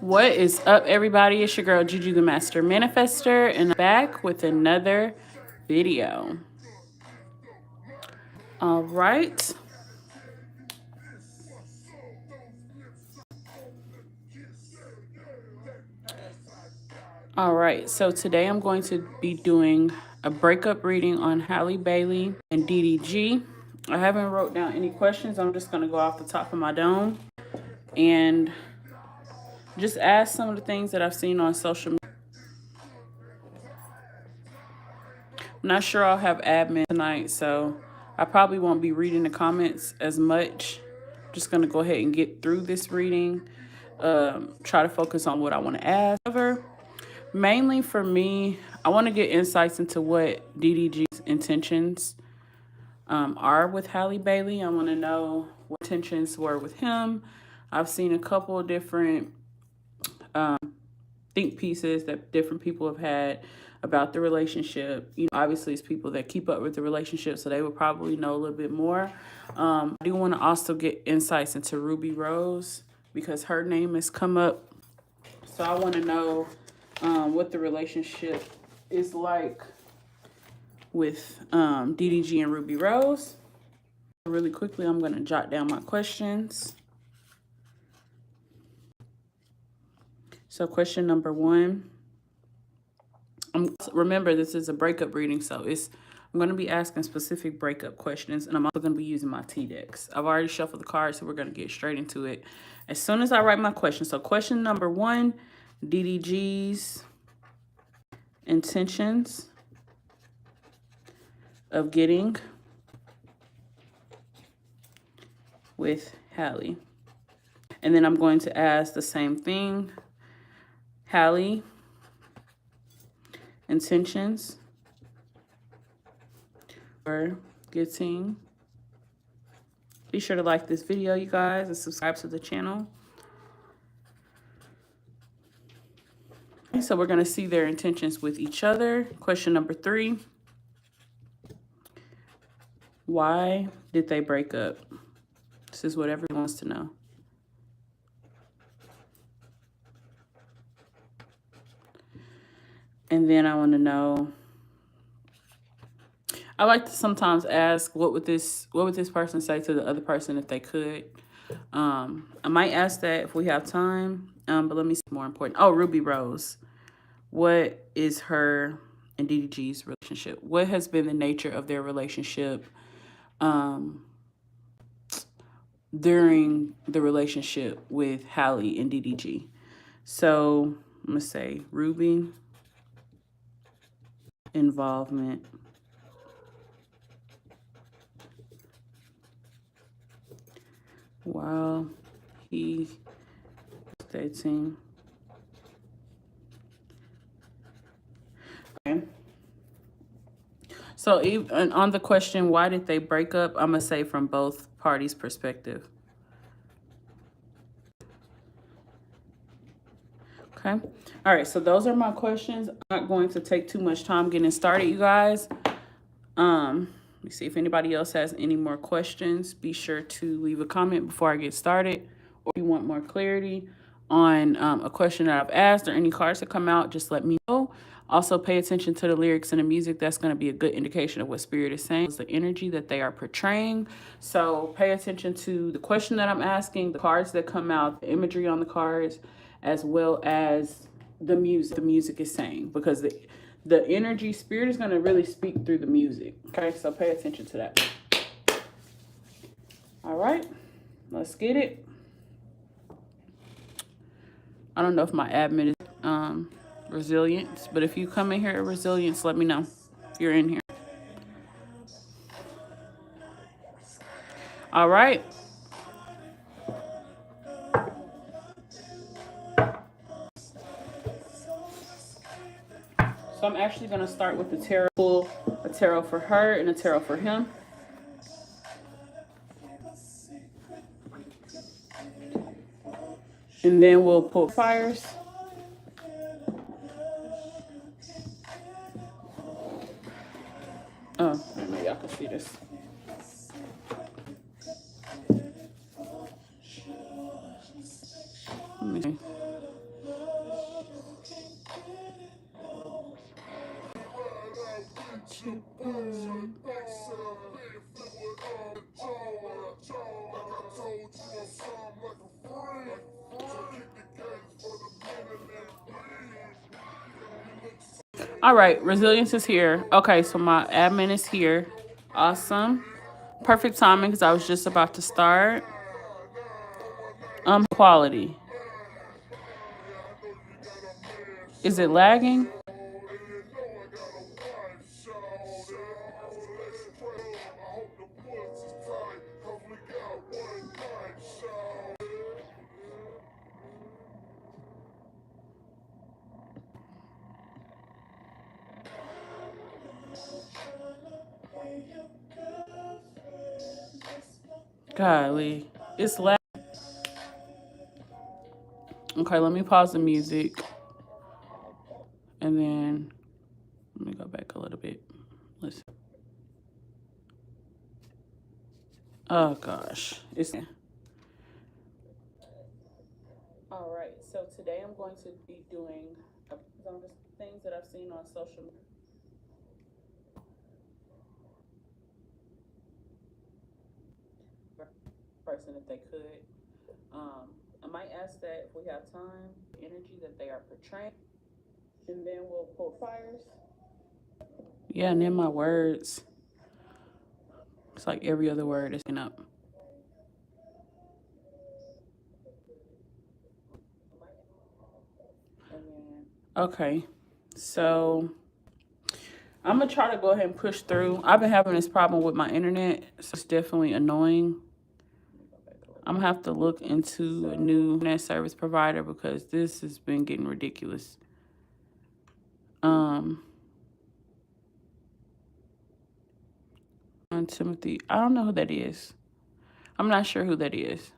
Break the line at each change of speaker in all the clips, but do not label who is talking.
What is up, everybody? It's your girl Juju the Master Manifestor, and I'm back with another video. All right. All right. So today I'm going to be doing a breakup reading on Halle Bailey and DDG. I haven't wrote down any questions. I'm just going to go off the top of my dome and just ask some of the things that I've seen on social media. I'm not sure I'll have admin tonight, so I probably won't be reading the comments as much. Just going to go ahead and get through this reading. Try to focus on what I want to ask. Mainly for me, I want to get insights into what DDG's intentions are with Halle Bailey. I want to know what intentions were with him. I've seen a couple of different think pieces that different people have had about the relationship. You know, obviously it's people that keep up with the relationship, so they would probably know a little bit more. I do want to also get insights into Ruby Rose because her name has come up. So I want to know what the relationship is like with DDG and Ruby Rose. Really quickly, I'm going to jot down my questions. So question number 1. Remember, this is a breakup reading, so I'm going to be asking specific breakup questions, and I'm also going to be using my T-decks. I've already shuffled the cards, so we're going to get straight into it as soon as I write my question. So question number 1, DDG's intentions of getting with Halle. And then I'm going to ask the same thing. Halle, intentions for getting. Be sure to like this video, you guys, and subscribe to the channel. So we're going to see their intentions with each other. Question number 3. Why did they break up? This is what everyone wants to know. And then I want to know, I like to sometimes ask, what would this person say to the other person if they could? I might ask that if we have time, but let me see more important. Oh, Ruby Rose. What is her and DDG's relationship? What has been the nature of their relationship during the relationship with Halle and DDG? So I'm going to say Ruby involvement while he was dating. Okay. So even on the question, why did they break up? I'm going to say from both parties' perspective. Okay. All right. So those are my questions. I'm not going to take too much time getting started, you guys. Let me see if anybody else has any more questions. Be sure to leave a comment before I get started. Or if you want more clarity on a question that I've asked or any cards that come out, just let me know. Also, pay attention to the lyrics and the music. That's going to be a good indication of what Spirit is saying. It's the energy that they are portraying. So pay attention to the question that I'm asking, the cards that come out, the imagery on the cards, as well as the music is saying, because the energy, Spirit is going to really speak through the music. Okay, so pay attention to that. All right, let's get it. I don't know if my admin is resilience, but if you come in here at resilience, let me know if you're in here. All right. So I'm actually going to start with the tarot, pull a tarot for her and a tarot for him. And then we'll pull fires. Oh, I don't know, y'all can see this. Let me see. All right, resilience is here. Okay, so my admin is here. Awesome. Perfect timing because I was just about to start. Quality. Is it lagging? Golly, it's lagging. Okay, let me pause the music. And then let me go back a little bit. Listen. Oh gosh, it's. All right, so today I'm going to be doing some of the things that I've seen on social media. Person, if they could, I might ask that if we have time, the energy that they are portraying, and then we'll pull fires. Yeah, and then my words. It's like every other word is up. Okay, so I'm gonna try to go ahead and push through. I've been having this problem with my internet, so it's definitely annoying. I'm gonna have to look into a new internet service provider because this has been getting ridiculous. Timothy, I don't know who that is. I'm not sure who that is.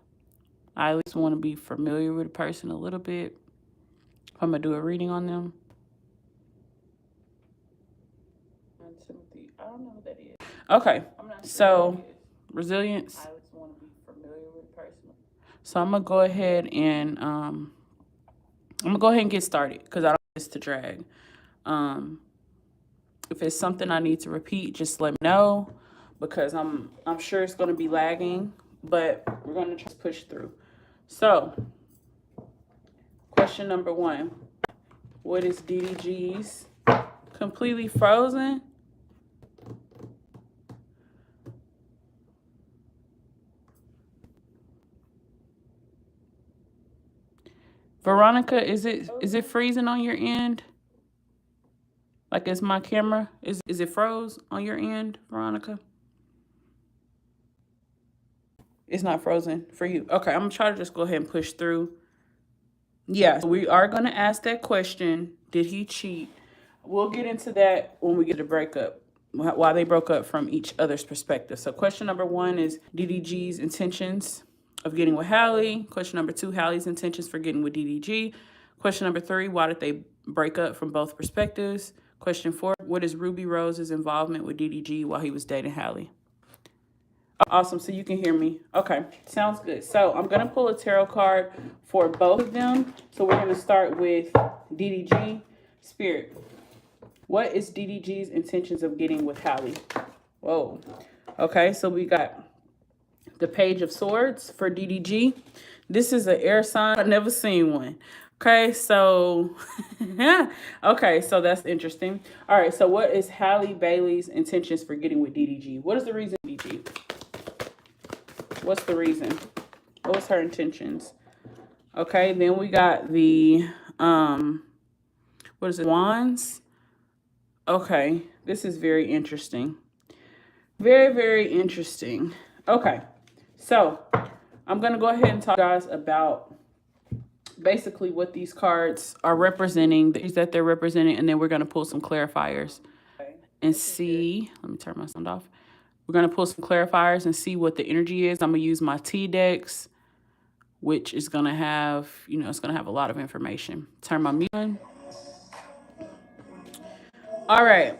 I at least want to be familiar with the person a little bit. I'm gonna do a reading on them. Timothy, I don't know who that is. Okay, so resilience. I just want to be familiar with the person. So I'm gonna go ahead and get started because I don't want this to drag. If it's something I need to repeat, just let me know because I'm sure it's gonna be lagging, but we're gonna just push through. So, question number 1: what is DDG's? Completely frozen? Veronica, is it freezing on your end? Like, is my camera, is it froze on your end, Veronica? It's not frozen for you. Okay, I'm gonna try to just go ahead and push through. Yeah, we are gonna ask that question. Did he cheat? We'll get into that when we get to breakup, why they broke up from each other's perspective. So question number 1 is DDG's intentions of getting with Halle. Question number 2, Halle's intentions for getting with DDG. Question number 3, why did they break up from both perspectives? Question 4, what is Ruby Rose's involvement with DDG while he was dating Halle? Awesome, so you can hear me. Okay, sounds good. So I'm gonna pull a tarot card for both of them. So we're gonna start with DDG. Spirit, what is DDG's intentions of getting with Halle? Whoa. Okay, so we got the Page of Swords for DDG. This is an air sign. I've never seen one. Okay, so okay, so that's interesting. All right, so what is Halle Bailey's intentions for getting with DDG? What is the reason DDG? What's the reason? What was her intentions? Okay, then we got the what is it? Wands. Okay, this is very interesting. Very, very interesting. Okay, so I'm gonna go ahead and talk to you guys about basically what these cards are representing, the things that they're representing, and then we're gonna pull some clarifiers and see. Let me turn my sound off. We're gonna pull some clarifiers and see what the energy is. I'm gonna use my T decks, which is gonna have, it's gonna have a lot of information. Turn my mute on. All right,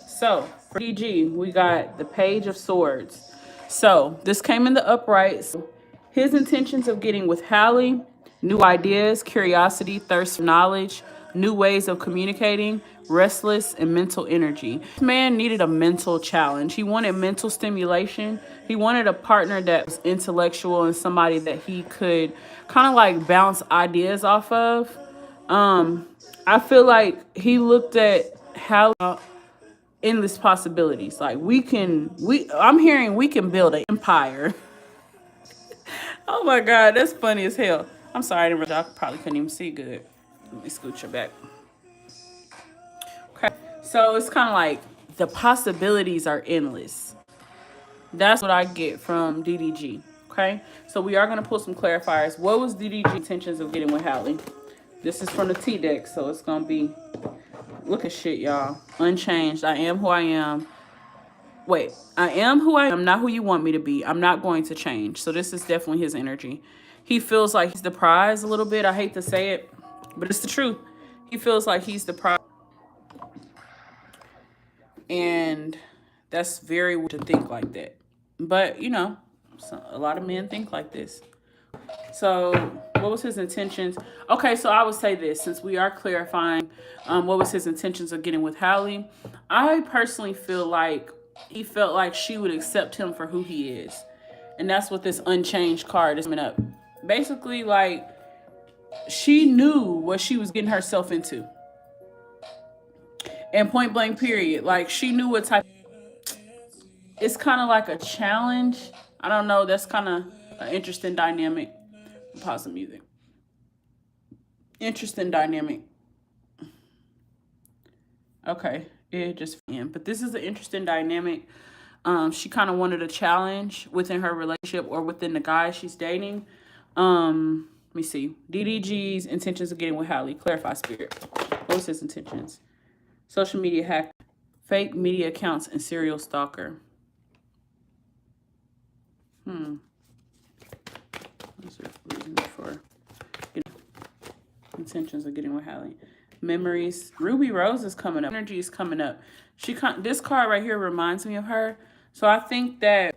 so for DG, we got the Page of Swords. So this came in the upright. So his intentions of getting with Halle: new ideas, curiosity, thirst for knowledge, new ways of communicating, restless, and mental energy. This man needed a mental challenge. He wanted mental stimulation. He wanted a partner that was intellectual and somebody that he could kind of like bounce ideas off of. I feel like he looked at Halle, endless possibilities. Like I'm hearing we can build an empire. Oh my God, that's funny as hell. I'm sorry, y'all probably couldn't even see good. Let me scoot your back. Okay, so it's kind of like the possibilities are endless. That's what I get from DDG. Okay, so we are gonna pull some clarifiers. What was DDG intentions of getting with Halle? This is from the T deck, so it's gonna be, look at shit, y'all. Unchanged. I am who I am. Wait, I am who I am, not who you want me to be. I'm not going to change. So this is definitely his energy. He feels like he's the prize a little bit. I hate to say it, but it's the truth. He feels like he's the prize. And that's very weird to think like that. But, you know, a lot of men think like this. So what was his intentions? Okay, so I would say this, since we are clarifying what was his intentions of getting with Halle. I personally feel like he felt like she would accept him for who he is. And that's what this unchanged card is coming up. Basically, like, she knew what she was getting herself into. And point blank period. Like, she knew what type. It's kind of like a challenge. I don't know. That's kind of an interesting dynamic. Pause the music. Interesting dynamic. Okay, it just but this is an interesting dynamic. She kind of wanted a challenge within her relationship or within the guy she's dating. Let me see. DDG's intentions of getting with Halle. Clarify, spirit. What was his intentions? Social media hack, fake media accounts, and serial stalker. What's the reason for intentions of getting with Halle? Memories. Ruby Rose is coming up. Energy is coming up. This card right here reminds me of her. So I think that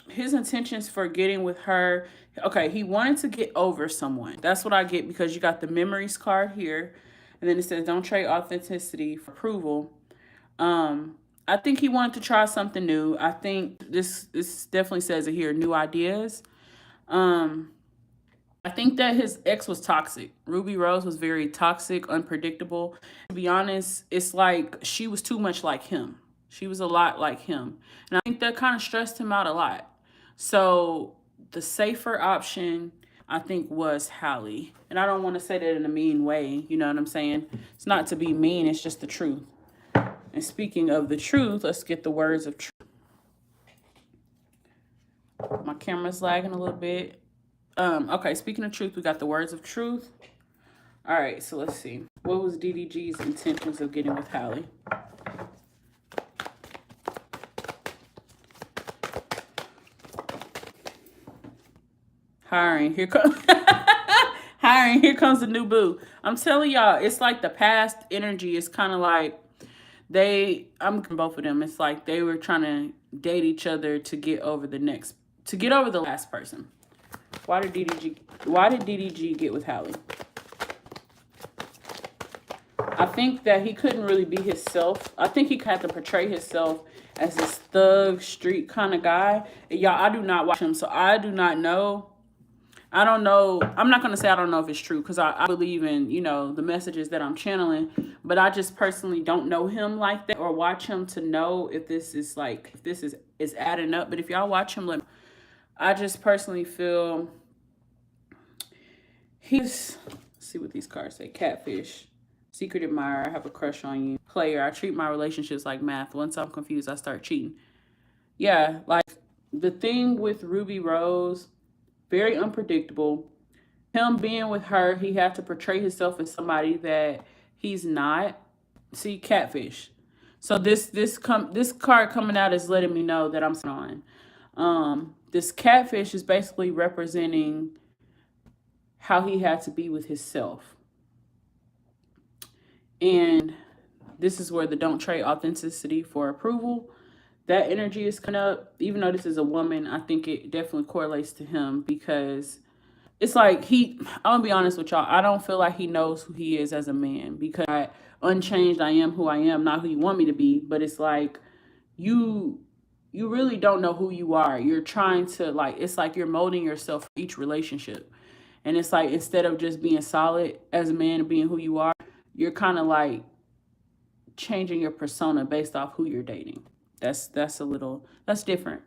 his intentions for getting with her, okay, he wanted to get over someone. That's what I get, because you got the memories card here. And then it says, don't trade authenticity for approval. I think he wanted to try something new. I think this definitely says it here, new ideas. I think that his ex was toxic. Ruby Rose was very toxic, unpredictable. To be honest, it's like she was too much like him. She was a lot like him. And I think that kind of stressed him out a lot. So the safer option, I think, was Halle. And I don't want to say that in a mean way. You know what I'm saying? It's not to be mean. It's just the truth. And speaking of the truth, let's get the words of truth. My camera's lagging a little bit. Okay, speaking of truth, we got the words of truth. All right, so let's see. What was DDG's intentions of getting with Halle? Hiring, here comes hiring, here comes the new boo. I'm telling y'all, it's like the past energy is kind of like I'm both of them. It's like they were trying to date each other to get over the last person. Why did DDG get with Halle? I think that he couldn't really be himself. I think he had to portray himself as this thug, street kind of guy. And y'all, I do not watch him, so I do not know. I don't know. I'm not going to say I don't know if it's true, because I believe in, you know, the messages that I'm channeling. But I just personally don't know him like that or watch him to know if this is adding up. But if y'all watch him, I just personally feel let's see what these cards say. Catfish, secret admirer, I have a crush on you. Player, I treat my relationships like math. Once I'm confused, I start cheating. Yeah, like the thing with Ruby Rose, very unpredictable. Him being with her, he had to portray himself as somebody that he's not. See, catfish. So this card coming out is letting me know that I'm on. This catfish is basically representing how he had to be with himself. And this is where the don't trade authenticity for approval. That energy is coming up. Even though this is a woman, I think it definitely correlates to him, because it's like I'm gonna be honest with y'all, I don't feel like he knows who he is as a man, because unchanged, I am who I am, not who you want me to be. But it's like you really don't know who you are. You're trying to, like, it's like you're molding yourself for each relationship. And it's like, instead of just being solid as a man and being who you are, you're kind of like changing your persona based off who you're dating. That's different.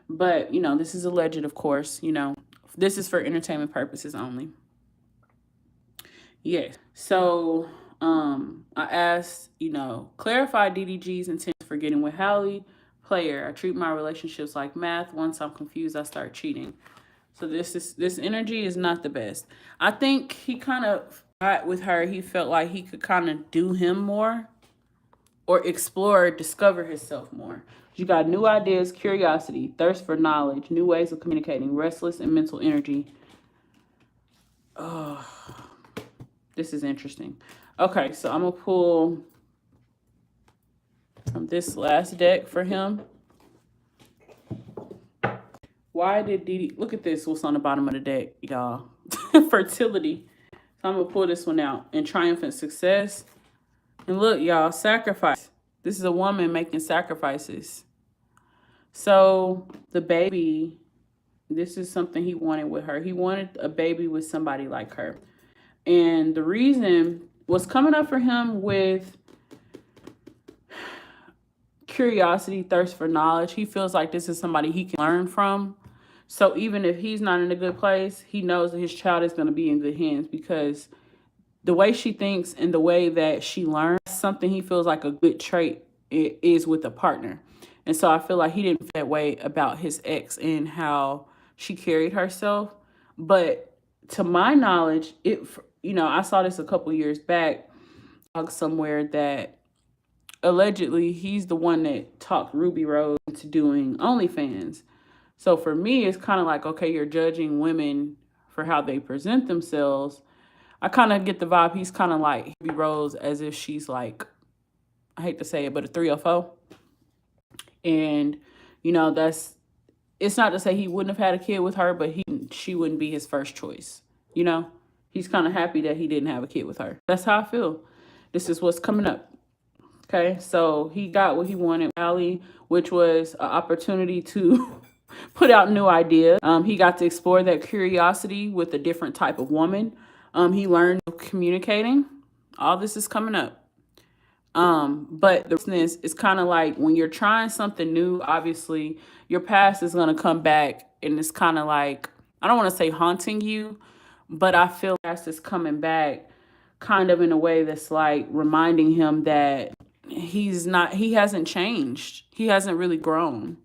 But, you know, this is alleged, of course, you know. This is for entertainment purposes only. Yes. So, I asked, you know, clarify DDG's intent for getting with Halle. Player, I treat my relationships like math. Once I'm confused, I start cheating. So this energy is not the best. I think he kind of got with her. He felt like he could kind of do him more, or explore, discover himself more. You got new ideas, curiosity, thirst for knowledge, new ways of communicating, restless and mental energy. Oh, this is interesting. Okay, so I'm gonna pull from this last deck for him. Why did DD, look at this, what's on the bottom of the deck, y'all. Fertility. So I'm gonna pull this one out. And triumphant success. And look, y'all, sacrifice. This is a woman making sacrifices. So the baby, this is something he wanted with her. He wanted a baby with somebody like her. And the reason was coming up for him with curiosity, thirst for knowledge. He feels like this is somebody he can learn from. So even if he's not in a good place, he knows that his child is going to be in good hands, because the way she thinks and the way that she learns, something he feels like a good trait is with a partner. And so I feel like he didn't feel that way about his ex and how she carried herself. But to my knowledge, you know, I saw this a couple years back somewhere that allegedly he's the one that talked Ruby Rose into doing OnlyFans. So for me, it's kind of like, okay, you're judging women for how they present themselves. I kind of get the vibe he's kind of like Ruby Rose, as if she's like, I hate to say it, but a 304. And, you know, it's not to say he wouldn't have had a kid with her, but she wouldn't be his first choice. You know, he's kind of happy that he didn't have a kid with her. That's how I feel. This is what's coming up. Okay, so he got what he wanted, Halle, which was an opportunity to put out new ideas. He got to explore that curiosity with a different type of woman. He learned communicating. All this is coming up. But the business is kind of like when you're trying something new, obviously your past is going to come back, and it's kind of like, I don't want to say haunting you, but I feel past is coming back kind of in a way that's like reminding him that he hasn't changed. He hasn't really grown.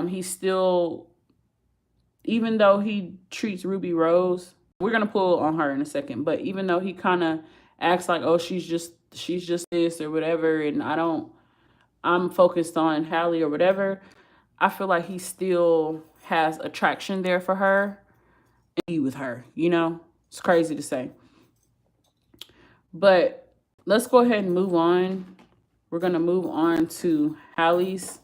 He's still, even though he treats Ruby Rose, we're going to pull on her in a second, but even though he kind of acts like, oh, she's just this or whatever, and I'm focused on Halle or whatever, I feel like he still has attraction there for her and be with her, you know? It's crazy to say. But let's go ahead and move on. We're going to move on to Halle's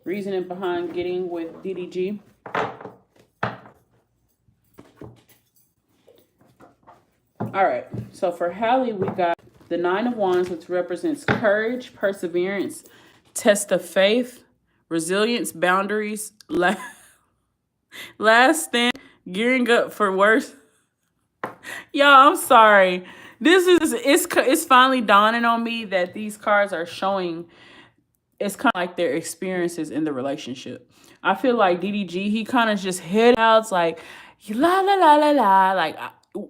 reasoning behind getting with DDG. All right, so for Halle, we got the 9 of Wands, which represents courage, perseverance, test of faith, resilience, boundaries, last stand, gearing up for worse. Y'all, I'm sorry. It's finally dawning on me that these cards are showing, it's kind of like their experiences in the relationship. I feel like DDG, he kind of just head out like, la, la, la, la, la. Like,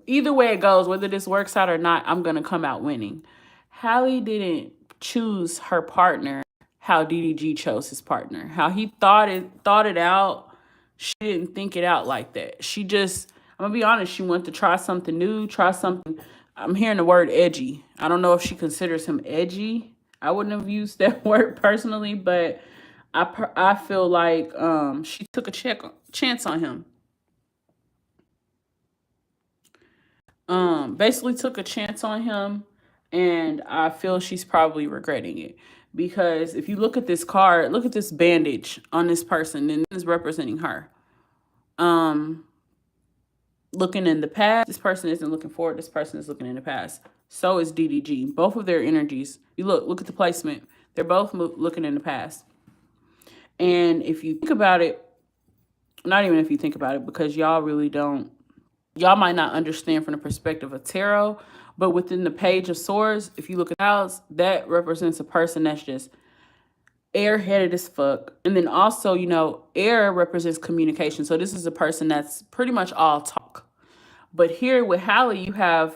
either way it goes, whether this works out or not, I'm going to come out winning. Halle didn't choose her partner how DDG chose his partner. How he thought it out. She didn't think it out like that. She just, I'm going to be honest, she wanted to try something new, try something. I'm hearing the word edgy. I don't know if she considers him edgy. I wouldn't have used that word personally, but I feel like she took a chance on him. Basically took a chance on him, and I feel she's probably regretting it, because if you look at this card, look at this bandage on this person, and this is representing her. Looking in the past, this person isn't looking forward, this person is looking in the past. So is DDG. Both of their energies, you look at the placement, they're both looking in the past. And if you think about it, not even if you think about it, because y'all really don't, y'all might not understand from the perspective of tarot, But within the Page of Swords, if you look at the house, that represents a person that's just airheaded as fuck. And then also, you know, air represents communication. So this is a person that's pretty much all talk. But here with Halle, you have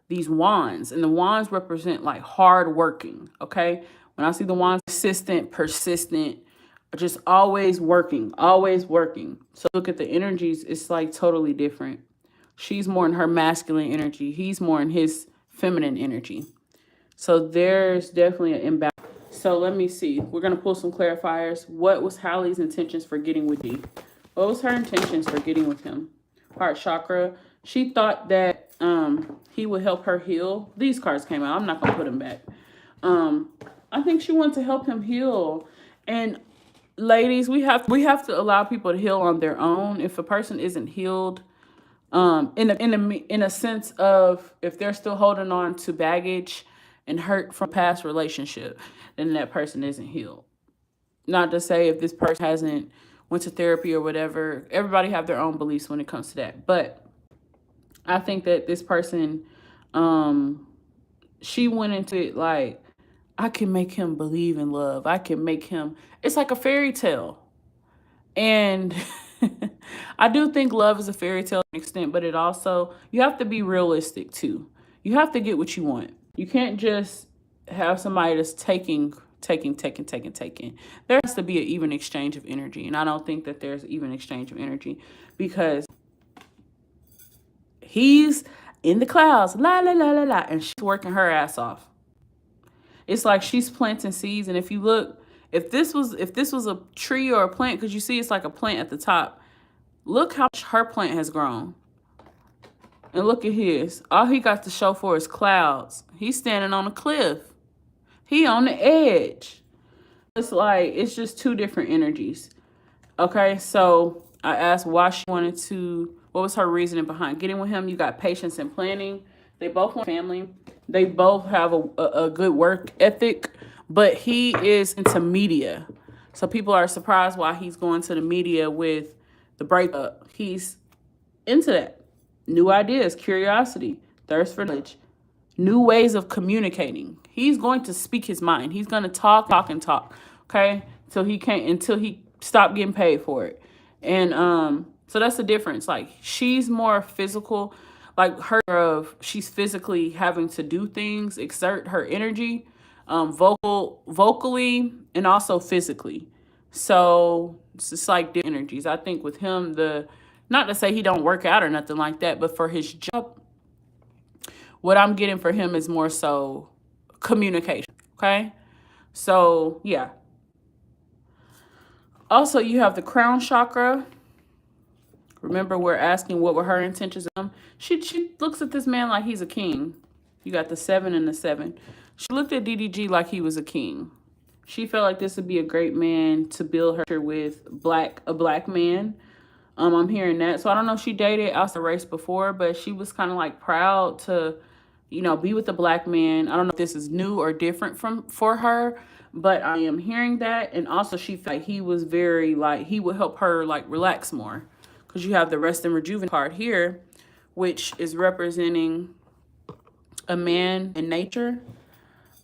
these wands, and the wands represent like hard working. Okay. When I see the wands, persistent, just always working, always working. So look at the energies. It's like totally different. She's more in her masculine energy. He's more in his feminine energy. So there's definitely an imbalance. So let me see. We're going to pull some clarifiers. What was Halle's intentions for getting with D? What was her intentions for getting with him? Heart chakra. She thought that he would help her heal. These cards came out. I'm not going to put them back. I think she wanted to help him heal. And ladies, we have to allow people to heal on their own. If a person isn't healed, in a sense of if they're still holding on to baggage and hurt from past relationship, then that person isn't healed. Not to say if this person hasn't went to therapy or whatever. Everybody have their own beliefs when it comes to that. But I think that this person, she went into it like, I can make him believe in love. I can make him, it's like a fairy tale. And I do think love is a fairy tale to an extent, but it also, you have to be realistic too. You have to get what you want. You can't just have somebody that's taking. There has to be an even exchange of energy. And I don't think that there's even exchange of energy because he's in the clouds, la, la, la, la, la, and she's working her ass off. It's like she's planting seeds. And if you look, if this was a tree or a plant, because you see it's like a plant at the top, look how much her plant has grown. And look at his. All he got to show for is clouds. He's standing on a cliff. He on the edge. It's like, it's just two different energies. Okay, so I asked why she wanted to, what was her reasoning behind getting with him? You got patience and planning. They both want family. They both have a good work ethic, but he is into media. So people are surprised why he's going to the media with the breakup. He's into that. New ideas, curiosity, thirst for knowledge, new ways of communicating. He's going to speak his mind. He's going to talk, okay? Until he stop getting paid for it. And so that's the difference. Like she's more physical, like she's physically having to do things, exert her energy, vocally and also physically. So it's just like different energies. I think with him, not to say he don't work out or nothing like that, but for his job, what I'm getting for him is more so communication. Okay. So yeah. Also, you have the crown chakra. Remember, we're asking what were her intentions. She looks at this man like he's a king. You got the 7 and the 7. She looked at DDG like he was a king. She felt like this would be a great man to build her with a black man. I'm hearing that. So I don't know if she dated outside the race before, but she was kind of like proud to, you know, be with a black man. I don't know if this is new or different for her, but I am hearing that. And also she felt like he was very like, he would help her like relax more. Because you have the rest and rejuvenate card here, which is representing a man in nature.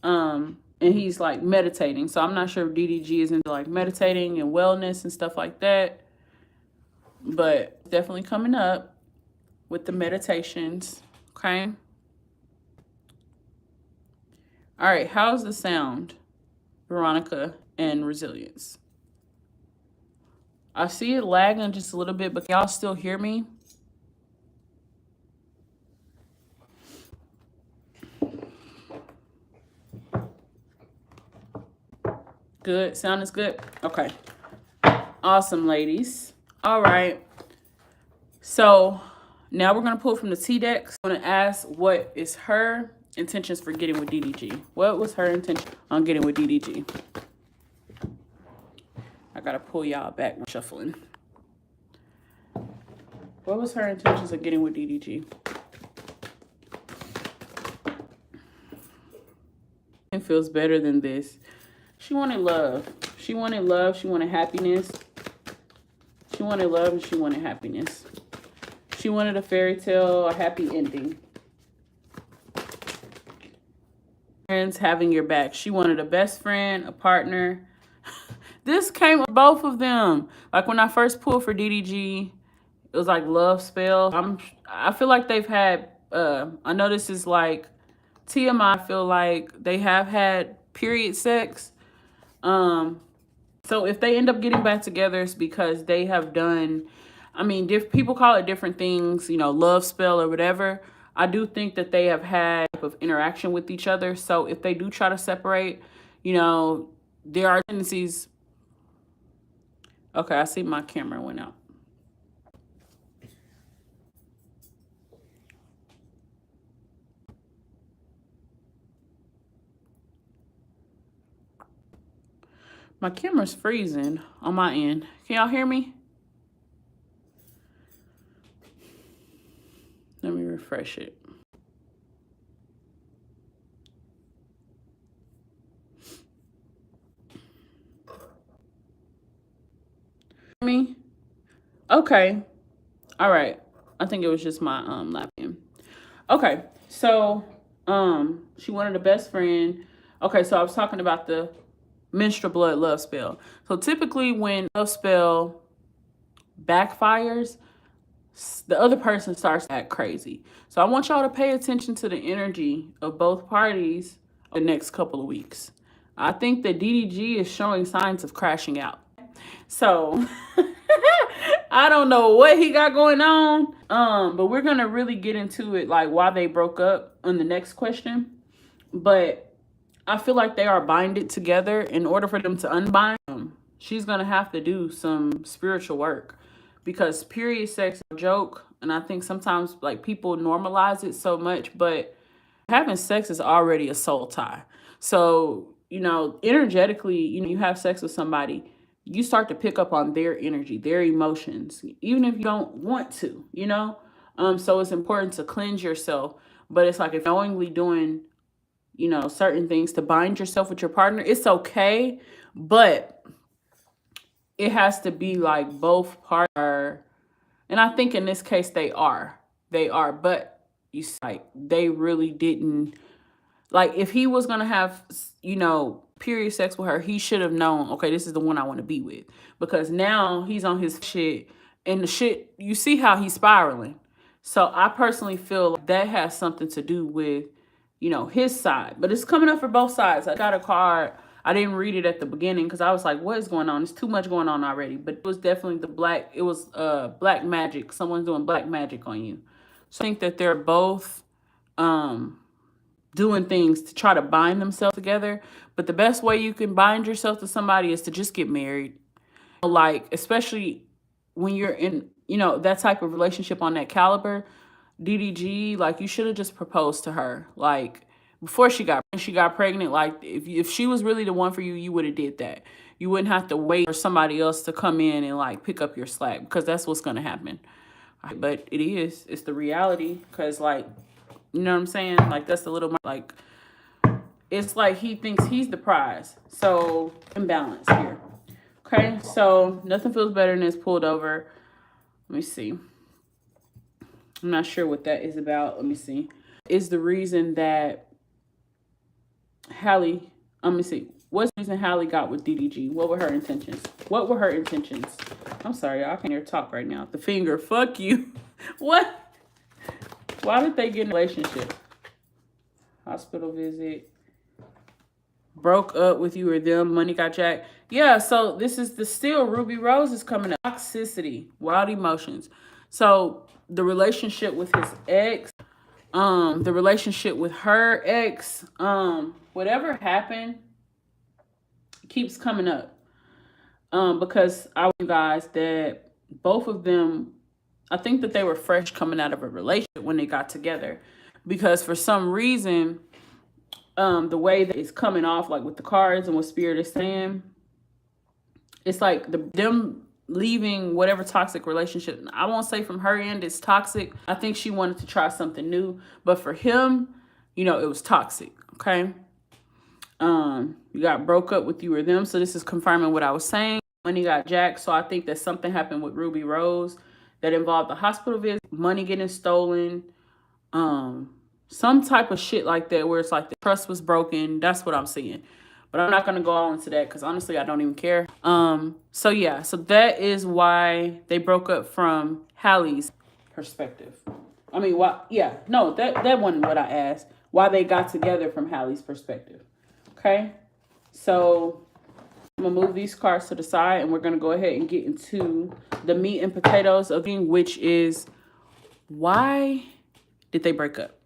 And he's like meditating. So I'm not sure if DDG is into like meditating and wellness and stuff like that. But definitely coming up with the meditations. Okay. All right. How's the sound, Veronica and Resilience? I see it lagging just a little bit, but y'all still hear me? Good. Sound is good? Okay. Awesome, ladies. All right. So now we're going to pull from the T deck. I'm going to ask what is her intentions for getting with DDG. What was her intention on getting with DDG? I got to pull y'all back when shuffling. What was her intentions of getting with DDG? It feels better than this. She wanted love. She wanted love. She wanted happiness. She wanted love and she wanted happiness. She wanted a fairy tale, a happy ending. friends having your back. She wanted a best friend, a partner. This came with both of them. Like when I first pulled for DDG, it was like love spell. I feel like they've had, I know this is like TMI, I feel like they have had period sex. So if they end up getting back together, it's because they have done, I mean, people call it different things, you know, love spell or whatever. I do think that they have had a type of interaction with each other. So if they do try to separate, you know, there are tendencies. Okay, I see my camera went out. My camera's freezing on my end. Can y'all hear me? Let me refresh it. Me? Okay. All right. I think it was just my laptop. Okay. So she wanted a best friend. Okay, so I was talking about the menstrual blood love spell. So typically when love spell backfires, the other person starts to act crazy. So I want y'all to pay attention to the energy of both parties the next couple of weeks. I think that DDG is showing signs of crashing out. So I don't know what he got going on. But we're gonna really get into it, like why they broke up on the next question. But I feel like they are binded together. In order for them to unbind them, she's gonna have to do some spiritual work, because period sex is a joke, and I think sometimes like people normalize it so much, but having sex is already a soul tie. So, you know, energetically, you know, you have sex with somebody, you start to pick up on their energy, their emotions, even if you don't want to, you know? So it's important to cleanse yourself. But it's like if knowingly doing, you know, certain things to bind yourself with your partner, it's okay. But it has to be like both parties are, and I think in this case they are. But you like they really didn't. Like if he was gonna have, you know, period sex with her, he should have known, okay, this is the one I want to be with. Because now he's on his shit, and the shit, you see how he's spiraling. So I personally feel like that has something to do with, you know, his side. But it's coming up for both sides. I got a card. I didn't read it at the beginning because I was like, what is going on? There's too much going on already. But it was definitely it was black magic. Someone's doing black magic on you. So I think that they're both doing things to try to bind themselves together. But the best way you can bind yourself to somebody is to just get married. Like, especially when you're in, you know, that type of relationship on that caliber, DDG, like you should have just proposed to her. Like before she got pregnant, like if she was really the one for you, you would have did that. You wouldn't have to wait for somebody else to come in and like pick up your slack, because that's what's going to happen. But it's the reality, because like, you know what I'm saying? Like that's a little more like, it's like he thinks he's the prize. So imbalance here. Okay, so nothing feels better than it's pulled over. Let me see. I'm not sure what that is about. Let me see. Is the reason that Halle, let me see. What's the reason Halle got with DDG? What were her intentions? I'm sorry, I can't hear talk right now. The finger, fuck you. What? Why did they get in a relationship? Hospital visit. Broke up with you or them. Money got jacked. Yeah, so this is the still Ruby Rose is coming up. Toxicity, wild emotions. So the relationship with his ex, the relationship with her ex, whatever happened keeps coming up. Because I want you guys that both of them, I think that they were fresh coming out of a relationship when they got together. Because for some reason, the way that it's coming off, like with the cards and what Spirit is saying, it's like them leaving whatever toxic relationship. I won't say from her end it's toxic. I think she wanted to try something new. But for him, you know, it was toxic, okay? You got broke up with you or them. So this is confirming what I was saying. Money got jacked. So I think that something happened with Ruby Rose that involved the hospital visit, money getting stolen, Some type of shit like that where it's like the trust was broken. That's what I'm seeing. But I'm not going to go on into that because honestly, I don't even care. So yeah, so that is why they broke up from Halle's perspective. I mean, why? Yeah, no, that wasn't what I asked. Why they got together from Halle's perspective. Okay, so I'm going to move these cards to the side and we're going to go ahead and get into the meat and potatoes of it, which is why did they break up?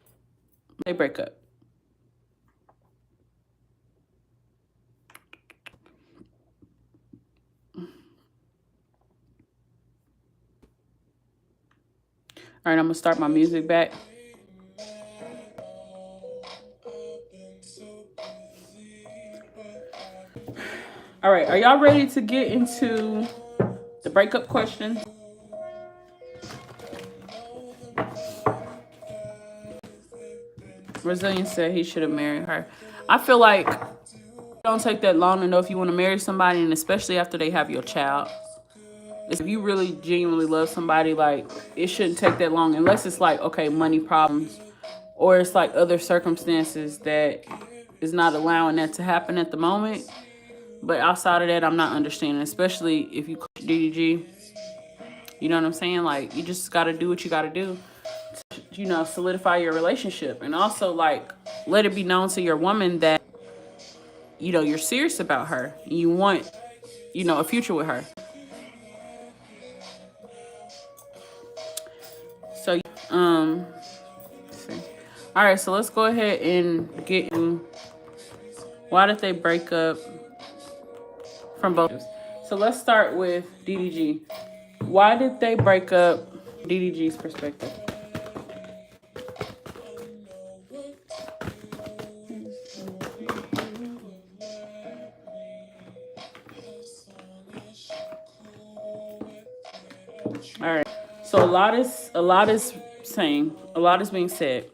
They break up. All right, I'm going to start my music back. All right, are y'all ready to get into the breakup questions? Brazilian said he should have married her. I feel like it don't take that long to know if you want to marry somebody, and especially after they have your child. If you really genuinely love somebody, like, it shouldn't take that long unless it's like, okay, money problems or it's like other circumstances that is not allowing that to happen at the moment. But outside of that, I'm not understanding, especially if you DDG. You know what I'm saying? Like, you just got to do what you got to do to, you know, solidify your relationship. And also, like, let it be known to your woman that, you know, you're serious about her. You want, you know, a future with her. So, let's see. All right, so let's go ahead and get in. Why did they break up from both? So let's start with DDG. Why did they break up? DDG's perspective. All right. So a lot is being said.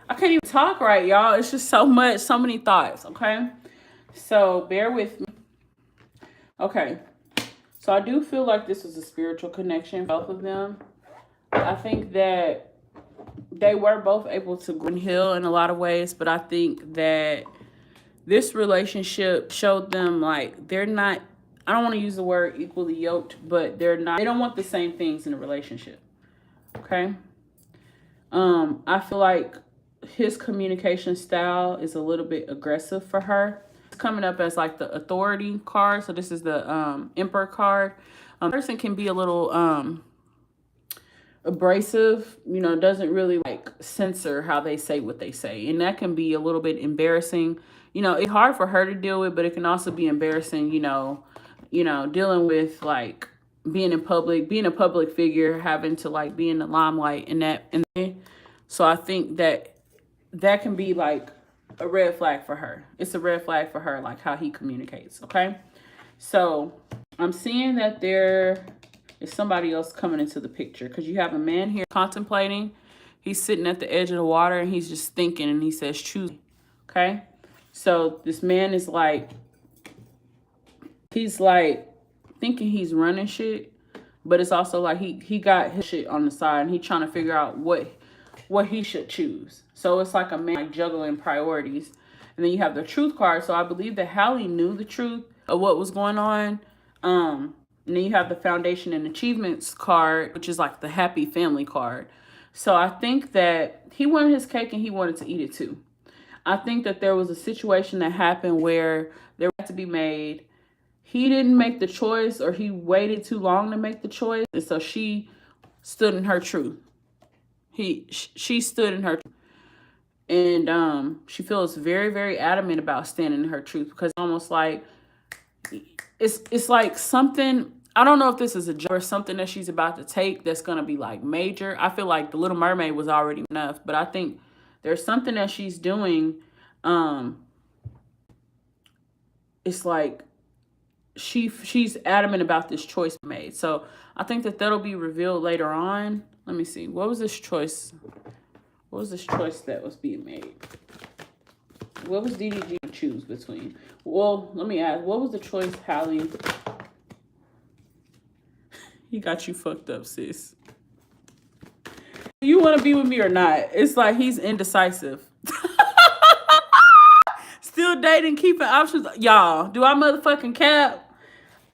I can't even talk right, y'all. It's just so much, so many thoughts, okay? So bear with me. Okay. So I do feel like this was a spiritual connection, both of them. I think that they were both able to grow and heal in a lot of ways, but I think that this relationship showed them like they're not, I don't want to use the word equally yoked, but they don't want the same things in a relationship. Okay. I feel like his communication style is a little bit aggressive for her. It's coming up as like the authority card. So this is the Emperor card. Person can be a little abrasive, you know, doesn't really like censor how they say what they say. And that can be a little bit embarrassing. You know, it's hard for her to deal with, but it can also be embarrassing, you know, dealing with like being in public, being a public figure, having to like be in the limelight and that. And so I think that can be like a red flag for her. It's a red flag for her, like how he communicates. Okay. So I'm seeing that there is somebody else coming into the picture because you have a man here contemplating. He's sitting at the edge of the water and he's just thinking and he says, choose. Okay. So this man is like, he's like thinking he's running shit, but it's also like he got his shit on the side and he's trying to figure out what he should choose. So it's like a man like juggling priorities. And then you have the truth card. So I believe that Halle knew the truth of what was going on. And then you have the foundation and achievements card, which is like the happy family card. So I think that he wanted his cake and he wanted to eat it too. I think that there was a situation that happened where there had to be made. He didn't make the choice or he waited too long to make the choice. And so she stood in her truth. She stood in her truth. And she feels very, very adamant about standing in her truth because almost like it's like something, I don't know if this is a job or something that she's about to take that's going to be like major. I feel like The Little Mermaid was already enough, but I think there's something that she's doing. It's like she's adamant about this choice made. So I think that that'll be revealed later on. Let me see. What was this choice? What was this choice that was being made? What was DDG to choose between? Well, let me ask. What was the choice, Halle? He got you fucked up, sis. Do you want to be with me or not? It's like he's indecisive. Still dating, keeping options. Y'all, do I motherfucking cap?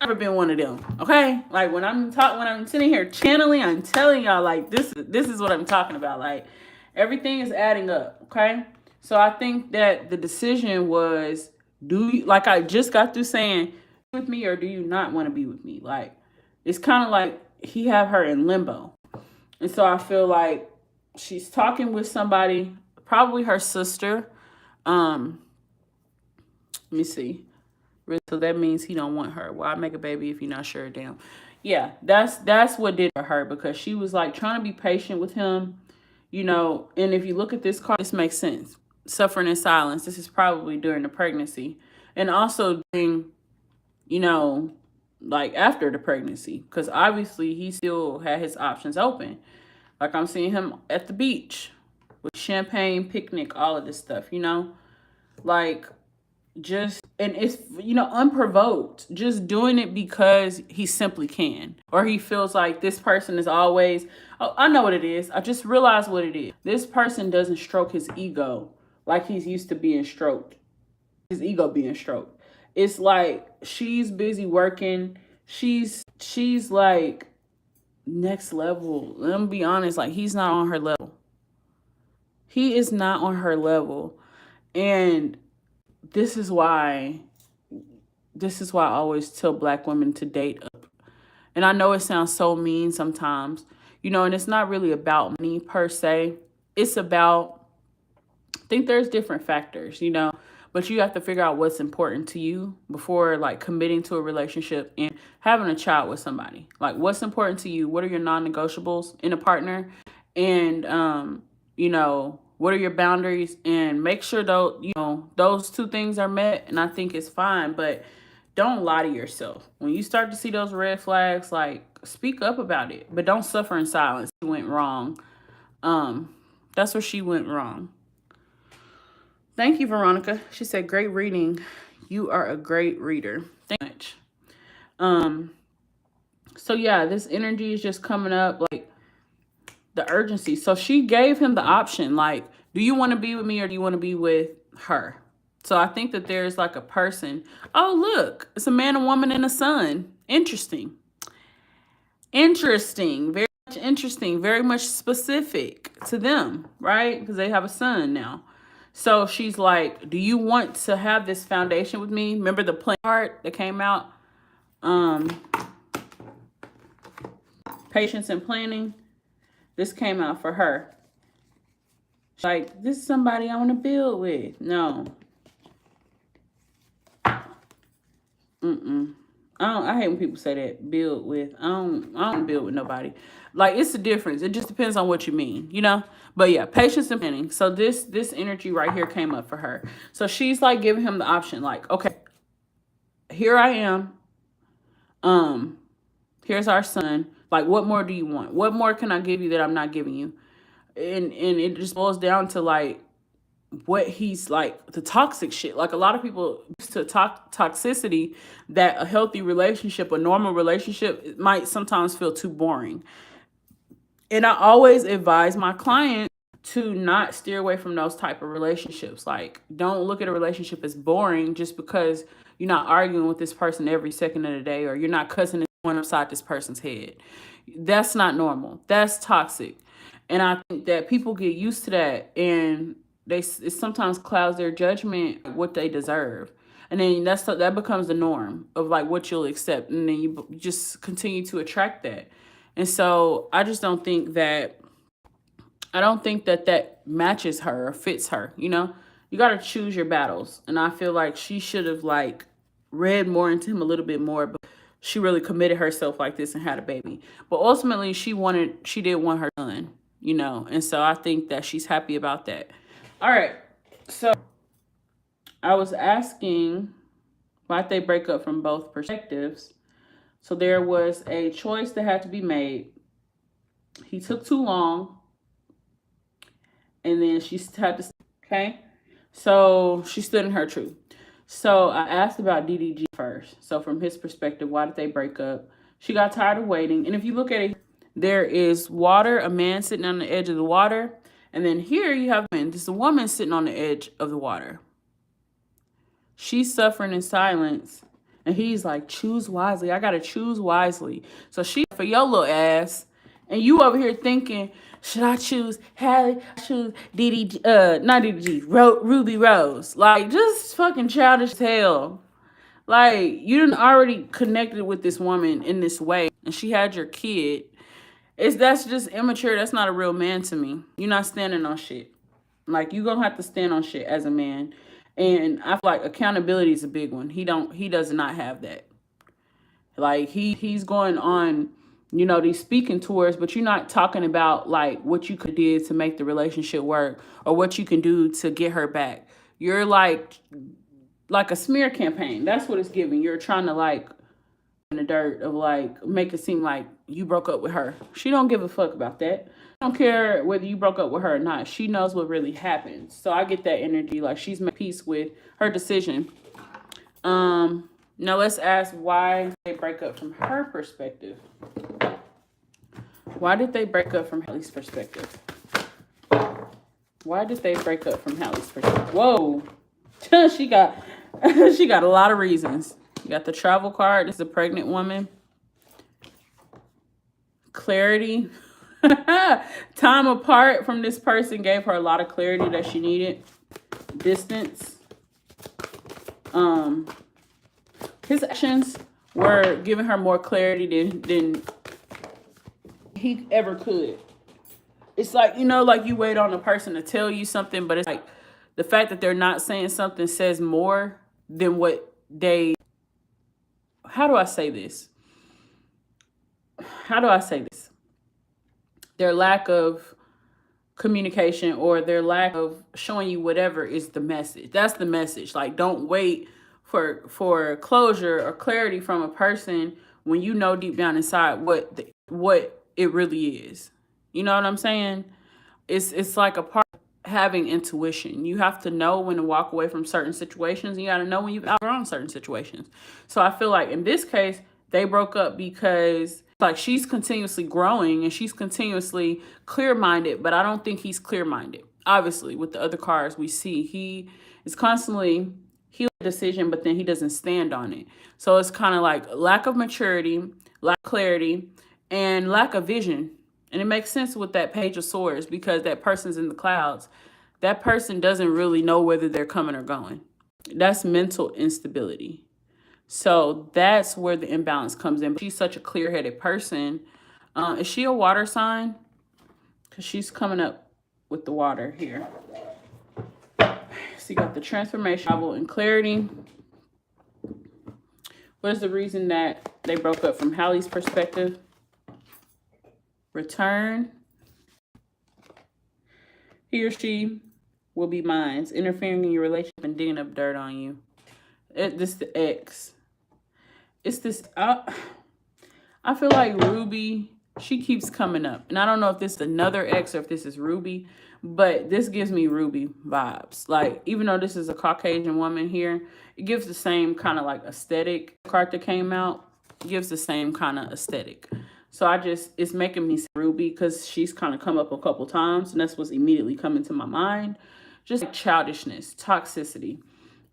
I've never been one of them. Okay, like when I'm sitting here channeling, I'm telling y'all like this is what I'm talking about. Like everything is adding up. Okay, so I think that the decision was, do you, like I just got through saying, with me or do you not want to be with me? Like it's kind of like he have her in limbo, and so I feel like she's talking with somebody, probably her sister. Let me see. So that means he don't want her. Why make a baby if you're not sure? Damn. Yeah, that's what did for her, because she was like trying to be patient with him, you know. And if you look at this card, this makes sense. Suffering in silence. This is probably during the pregnancy, and also during, you know, like after the pregnancy, because obviously he still had his options open. Like I'm seeing him at the beach with champagne, picnic, all of this stuff, you know, like. Just, and it's, you know, unprovoked, just doing it because he simply can, or he feels like this person is always, oh, I know what it is, I just realized what it is. This person doesn't stroke his ego like he's used to being stroked, his ego being stroked. It's like she's busy working, she's like next level. Let me be honest, like he's not on her level. He is not on her level. And this is why I always tell Black women to date up. And I know it sounds so mean sometimes, you know, and it's not really about money per se. It's about, I think there's different factors, you know, but you have to figure out what's important to you before like committing to a relationship and having a child with somebody. Like what's important to you? What are your non-negotiables in a partner? And, you know, what are your boundaries? And make sure though, you know, those two things are met, and I think it's fine. But don't lie to yourself. When you start to see those red flags, like speak up about it, but don't suffer in silence. She went wrong. That's where she went wrong. Thank you, Veronica. She said, great reading. You are a great reader. Thank you much. So yeah, this energy is just coming up, like the urgency. So she gave him the option, like, do you want to be with me or do you want to be with her? So I think that there's like a person. Oh, look, it's a man, a woman, and a son. Interesting. Interesting. Very much interesting. Very much specific to them, right? Because they have a son now. So she's like, do you want to have this foundation with me? Remember the plan part that came out? Patience and planning. This came out for her. She's like, this is somebody I want to build with. No. I hate when people say that, build with. I don't build with nobody. Like, it's a difference. It just depends on what you mean, you know? But yeah, patience and planning. So this energy right here came up for her. So she's like giving him the option, like, okay, here I am. Here's our son. Like, what more do you want? What more can I give you that I'm not giving you? And it just boils down to like what he's like, the toxic shit. Like a lot of people used to toxicity, that a healthy relationship, a normal relationship, it might sometimes feel too boring. And I always advise my clients to not steer away from those type of relationships. Like, don't look at a relationship as boring just because you're not arguing with this person every second of the day, or you're not cussing one upside this person's head. That's not normal. That's toxic. And I think that people get used to that, and it sometimes clouds their judgment what they deserve. And then that becomes the norm of like what you'll accept. And then you just continue to attract that. And so I just don't think that, that matches her or fits her, you know? You got to choose your battles. And I feel like she should have like read more into him a little bit more, but she really committed herself like this and had a baby. But ultimately she did want her son, you know? And so I think that she's happy about that. All right. So I was asking, why'd they break up from both perspectives? So there was a choice that had to be made. He took too long. And then she had to, okay? So she stood in her truth. So I asked about DDG first. So from his perspective, why did they break up? She got tired of waiting. And if you look at it, There is water, a man sitting on the edge of the water. And then here you have this woman sitting on the edge of the water. She's suffering in silence. And he's like, choose wisely. I got to choose wisely. So she for your little ass. And you over here thinking, should I choose Halle? Choose DDG, not DDG, Ruby Rose. Like, just fucking childish as hell. Like, you done already connected with this woman in this way. And she had your kid. That's just immature. That's not a real man to me. You're not standing on shit. Like, you gonna have to stand on shit as a man. And I feel like accountability is a big one. He does not have that. Like, he's going on, you know, these speaking tours, but you're not talking about like what you could do to make the relationship work or what you can do to get her back. You're like a smear campaign. That's what it's giving. You're trying to like in the dirt of like make it seem like you broke up with her. She don't give a fuck about that. I don't care whether you broke up with her or not. She knows what really happened. So I get that energy. Like, she's made peace with her decision. Now let's ask why they break up from her perspective. Why did they break up from Halle's perspective? Why did they break up from Halle's perspective? Whoa. she got a lot of reasons. You got the travel card. This is a pregnant woman. Clarity. Time apart from this person gave her a lot of clarity that she needed. Distance. His actions were giving her more clarity than he ever could. It's like, you know, like you wait on a person to tell you something, but it's like the fact that they're not saying something says more than what they... How do I say this? Their lack of communication or their lack of showing you whatever is the message. That's the message. Like, don't wait for closure or clarity from a person when you know deep down inside what it really is. You know what I'm saying? It's like a part of having intuition. You have to know when to walk away from certain situations, and you got to know when you've outgrown certain situations. So I feel like in this case, they broke up because like she's continuously growing and she's continuously clear-minded, but I don't think he's clear-minded. Obviously, with the other cards we see, he is constantly healing a decision, but then he doesn't stand on it. So it's kind of like lack of maturity, lack of clarity, and lack of vision. And it makes sense with that Page of Swords because that person's in the clouds. That person doesn't really know whether they're coming or going. That's mental instability. So that's where the imbalance comes in. But she's such a clear-headed person. Is she a water sign? Because she's coming up with the water here. So you got the transformation, travel, and clarity. What is the reason that they broke up from Halle's perspective? Return. He or she will be mine, interfering in your relationship and digging up dirt on you. This the ex. It's this. I feel like Ruby, she keeps coming up. And I don't know if this is another ex or if this is Ruby, but this gives me Ruby vibes. Like, even though this is a Caucasian woman here, it gives the same kind of like aesthetic. Card that came out gives the same kind of aesthetic. So it's making me say Ruby because she's kind of come up a couple times, and that's what's immediately coming to my mind. Just like childishness, toxicity.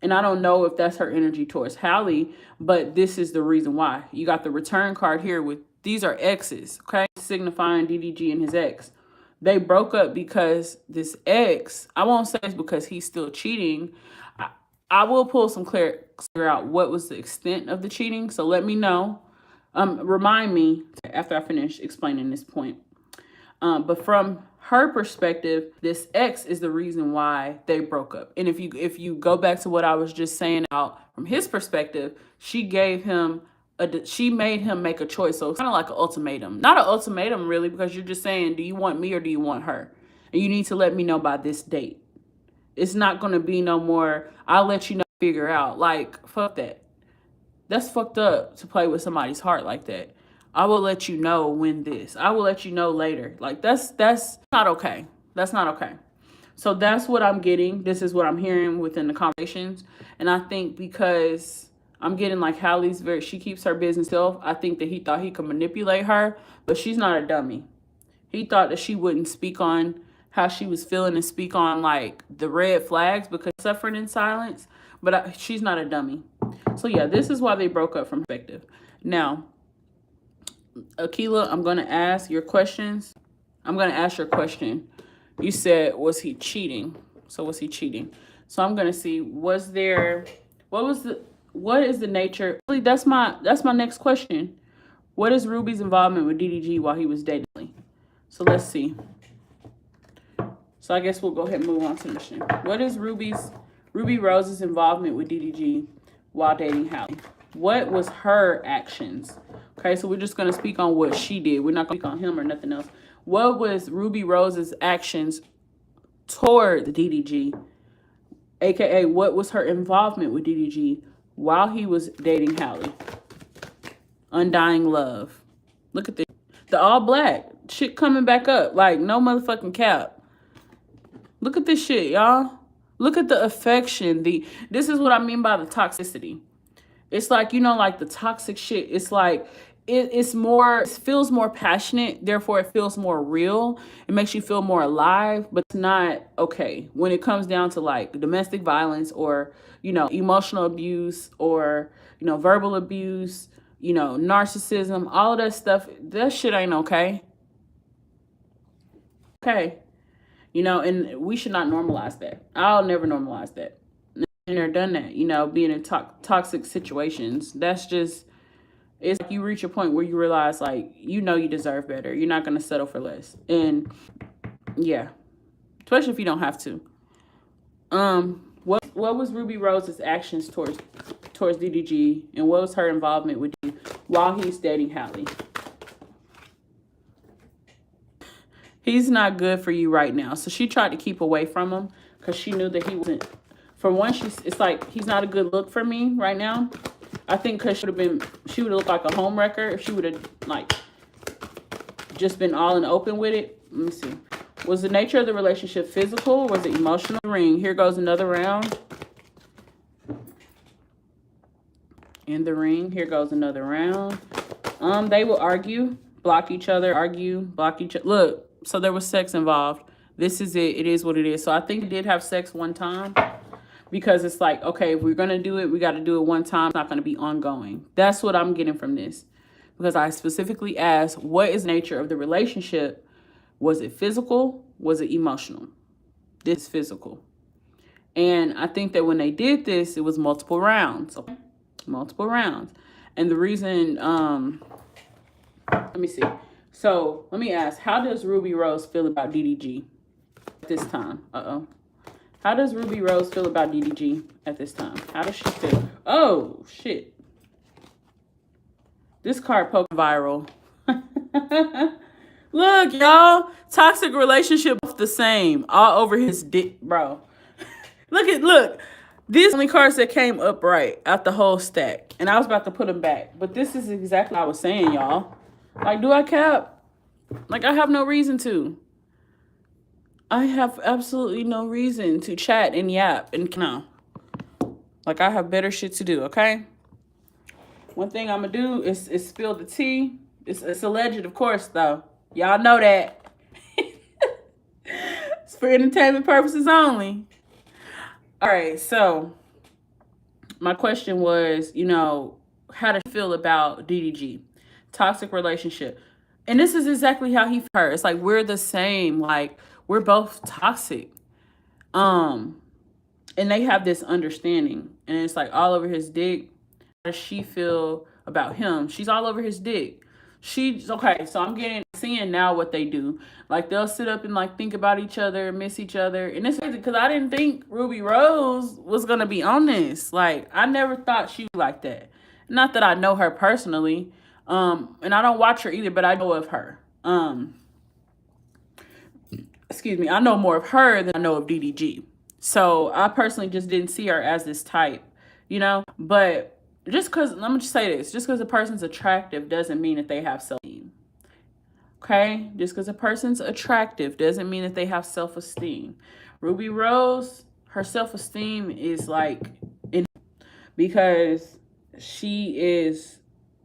And I don't know if that's her energy towards Halle, but this is the reason why. You got the return card here with, these are exes, okay? Signifying DDG and his ex. They broke up because this ex, I won't say it's because he's still cheating. I will pull some clear out what was the extent of the cheating. So let me know. Remind me after I finish explaining this point. But from her perspective, this ex is the reason why they broke up. And if you go back to what I was just saying out from his perspective, she made him make a choice. So it's kind of like an ultimatum. Not an ultimatum really, because you're just saying, do you want me or do you want her? And you need to let me know by this date. It's not going to be no more, I'll let you know, figure out. Like, fuck that. That's fucked up to play with somebody's heart like that. I will let you know when this. I will let you know later. Like, that's not okay. That's not okay. So that's what I'm getting. This is what I'm hearing within the conversations. And I think because I'm getting like Halle's she keeps her business self. I think that he thought he could manipulate her, but she's not a dummy. He thought that she wouldn't speak on how she was feeling and speak on like the red flags because she's suffering in silence, but she's not a dummy. So yeah, this is why they broke up from perspective. Now, Akila, I'm going to ask your questions. I'm going to ask your question. You said, was he cheating? So was he cheating? So I'm going to see, what is the nature? Really, that's my next question. What is Ruby's involvement with DDG while he was dating? So let's see. So I guess we'll go ahead and move on to the mission. What is Ruby Rose's involvement with DDG while dating Halle? What was her actions? Okay, so we're just going to speak on what she did. We're not going to speak on him or nothing else. What was Ruby Rose's actions toward the DDG? AKA, what was her involvement with DDG while he was dating Halle? Undying love. Look at this. The all black. Shit coming back up. Like, no motherfucking cap. Look at this shit, y'all. Look at the affection. This is what I mean by the toxicity. It's like, you know, like the toxic shit. It's like, it feels more passionate. Therefore, it feels more real. It makes you feel more alive, but it's not okay when it comes down to like domestic violence or, you know, emotional abuse or, you know, verbal abuse, you know, narcissism, all of that stuff. That shit ain't okay. Okay. You know, and we should not normalize that. I'll never normalize that. Never done that, you know, being in toxic situations. That's just, it's like you reach a point where you realize, like, you know, you deserve better. You're not going to settle for less. And yeah, especially if you don't have to. What was Ruby Rose's actions towards DDG, and what was her involvement with you while he's dating Halle? He's not good for you right now. So she tried to keep away from him because she knew that he wasn't. For one, it's like, he's not a good look for me right now. I think because she would have looked like a home wrecker if she would have like just been all in the open with it. Let me see. Was the nature of the relationship physical? Was it emotional? Ring. Here goes another round. In the ring. Here goes another round. They will argue, block each other, argue, block each other. Look. So there was sex involved. This is it. It is what it is. So I think they did have sex one time because it's like, okay, if we're going to do it, we got to do it one time. It's not going to be ongoing. That's what I'm getting from this. Because I specifically asked, what is the nature of the relationship? Was it physical? Was it emotional? This is physical. And I think that when they did this, it was multiple rounds. Okay? Multiple rounds. And the reason, let me see. So let me ask, how does Ruby Rose feel about DDG at this time? How does Ruby Rose feel about DDG at this time? How does she feel? Oh, shit. This card poked viral. Look, y'all. Toxic relationship the same. All over his dick, bro. Look. These only cards that came up right out the whole stack. And I was about to put them back. But this is exactly what I was saying, y'all. Like, do I cap? Like, I have no reason to. I have absolutely no reason to chat and yap and no. Like, I have better shit to do, okay? One thing I'm going to do is spill the tea. It's alleged, of course, though. Y'all know that. It's for entertainment purposes only. All right, so my question was, you know, how to feel about DDG. Toxic relationship. And this is exactly how he felt. It's like, we're the same. Like, we're both toxic. And they have this understanding. And it's like all over his dick. How does she feel about him? She's all over his dick. She's okay. So I'm seeing now what they do. Like, they'll sit up and like think about each other, miss each other. And it's crazy because I didn't think Ruby Rose was going to be on this. Like, I never thought she was like that. Not that I know her personally. And I don't watch her either, but I know of her. Excuse me. I know more of her than I know of DDG. So I personally just didn't see her as this type, you know, but just because, let me just say this, just because a person's attractive doesn't mean that they have self-esteem. Okay. Just because a person's attractive doesn't mean that they have self-esteem. Ruby Rose, her self-esteem is like, because she is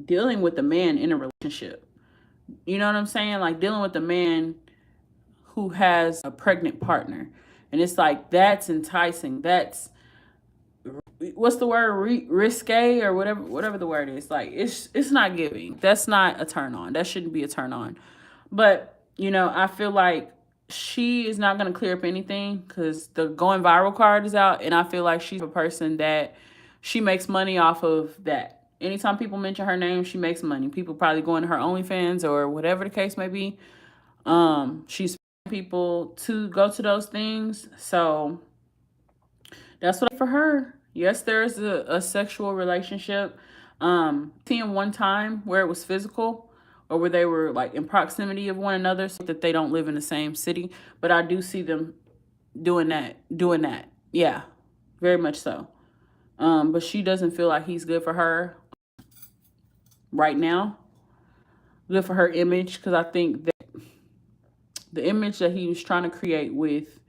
dealing with a man in a relationship. You know what I'm saying? Like dealing with a man who has a pregnant partner. And it's like, that's enticing. That's, what's the word, risque or whatever the word is. Like it's not giving. That's not a turn on. That shouldn't be a turn on. But you know, I feel like she is not going to clear up anything because the going viral card is out, and I feel like she's a person that she makes money off of that. Anytime people mention her name, she makes money. People probably going to her OnlyFans or whatever the case may be. She's people to go to those things. So that's what for her. Yes, there is a sexual relationship. Seeing one time where it was physical or where they were like in proximity of one another, so that they don't live in the same city. But I do see them doing that. Yeah, very much so. But she doesn't feel like he's good for her right now. Good for her image, because I think that the image that he was trying to create with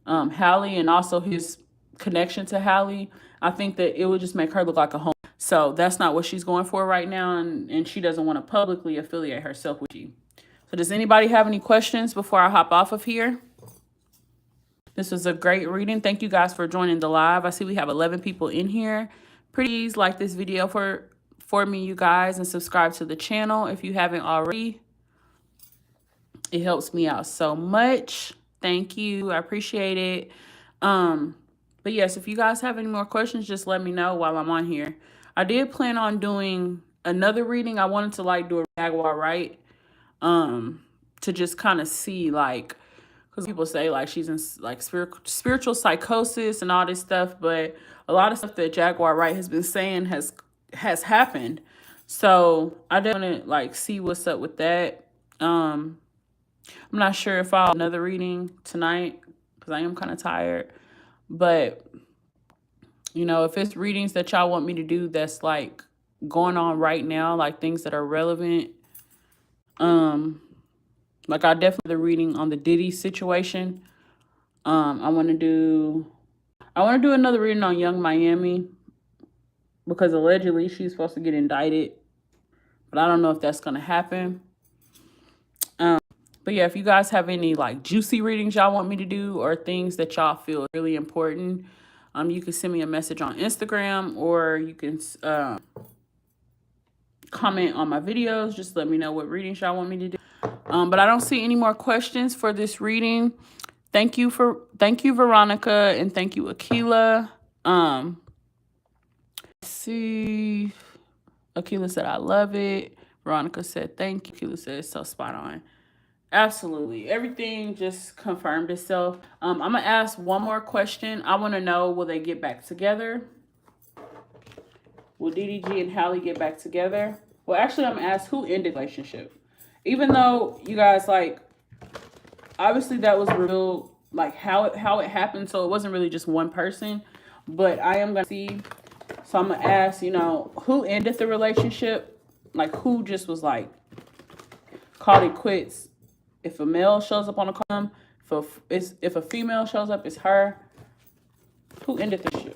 Halle, and also his connection to Halle, I think that it would just make her look like a home. So that's not what she's going for right now, and she doesn't want to publicly affiliate herself with you. So does anybody have any questions before I hop off of here? This was a great reading. Thank you guys for joining the live. I see we have 11 people in here. Please like this video for me, you guys, and subscribe to the channel if you haven't already. It helps me out so much. Thank you. I appreciate it. But yes, if you guys have any more questions, just let me know while I'm on here. I did plan on doing another reading. I wanted to like do a Jaguar, right? To just kind of see, like, because people say like she's in like spiritual psychosis and all this stuff, but a lot of stuff that Jaguar Wright has been saying has happened. So I definitely like see what's up with that. I'm not sure if I'll do another reading tonight because I am kind of tired. But, you know, if it's readings that y'all want me to do that's like going on right now, like things that are relevant, like I definitely the reading on the Diddy situation. I want to do another reading on Young Miami because allegedly she's supposed to get indicted, but I don't know if that's going to happen. But yeah, if you guys have any like juicy readings y'all want me to do or things that y'all feel really important, you can send me a message on Instagram, or you can comment on my videos. Just let me know what readings y'all want me to do. But I don't see any more questions for this reading. Thank you, Veronica, and thank you, Akila. See, Akila said, I love it. Veronica said, thank you. Akila said, so spot on. Absolutely. Everything just confirmed itself. I'm going to ask one more question. I want to know, will they get back together? Will DDG and Halle get back together? Well, actually, I'm going to ask who ended the relationship. Even though you guys, like, obviously that was real, like, how it happened. So it wasn't really just one person. But I am going to see. So I'm going to ask, you know, who ended the relationship? Like, who just was, like, called it quits? If a male shows up on a column, if a female shows up, it's her. Who ended the shit?